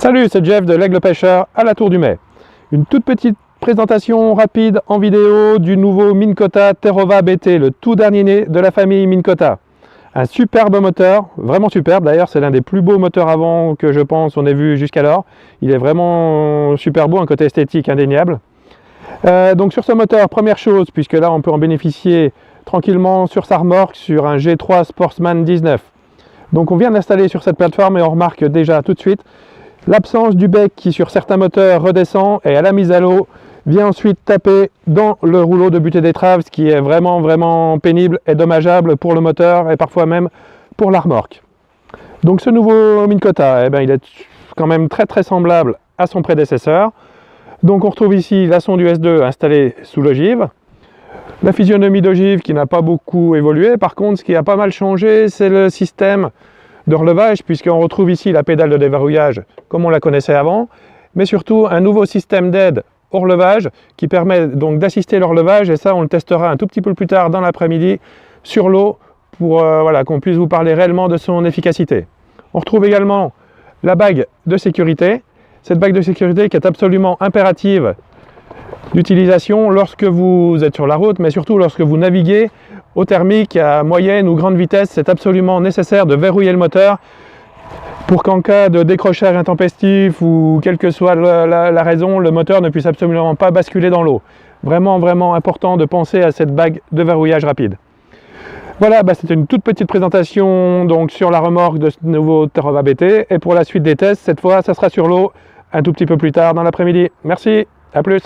Salut, c'est Jeff de l'Aigle Pêcheur à la Tour du Mai. Une toute petite présentation rapide en vidéo du nouveau Minn Kota Terrova BT, le tout dernier né de la famille Minn Kota. Un superbe moteur, vraiment superbe, d'ailleurs c'est l'un des plus beaux moteurs à vent que je pense on ait vu jusqu'alors. Il est vraiment super beau, un côté esthétique indéniable. Donc sur ce moteur, première chose, puisque là on peut en bénéficier tranquillement sur sa remorque, sur un G3 Sportsman 19. Donc on vient d'installer sur cette plateforme et on remarque déjà tout de suite l'absence du bec qui sur certains moteurs redescend et à la mise à l'eau vient ensuite taper dans le rouleau de butée d'étrave, ce qui est vraiment pénible et dommageable pour le moteur et parfois même pour la remorque. Donc ce nouveau Minn Kota, il est quand même très semblable à son prédécesseur. Donc on retrouve ici la sonde US2 installée sous l'ogive, la physionomie d'ogive qui n'a pas beaucoup évolué. Par contre, ce qui a pas mal changé, c'est le système de relevage, puisqu'on retrouve ici la pédale de déverrouillage comme on la connaissait avant, mais surtout un nouveau système d'aide au relevage qui permet donc d'assister le relevage, et ça on le testera un tout petit peu plus tard dans l'après-midi sur l'eau pour qu'on puisse vous parler réellement de son efficacité. On retrouve également la bague de sécurité, cette bague de sécurité qui est absolument impérative d'utilisation lorsque vous êtes sur la route, mais surtout lorsque vous naviguez au thermique à moyenne ou grande vitesse. C'est absolument nécessaire de verrouiller le moteur pour qu'en cas de décrochage intempestif ou quelle que soit la raison, le moteur ne puisse absolument pas basculer dans l'eau. Vraiment important de penser à cette bague de verrouillage rapide. Voilà, c'était une toute petite présentation donc sur la remorque de ce nouveau Terrova BT, et pour la suite des tests, cette fois ça sera sur l'eau un tout petit peu plus tard dans l'après-midi. Merci, à plus.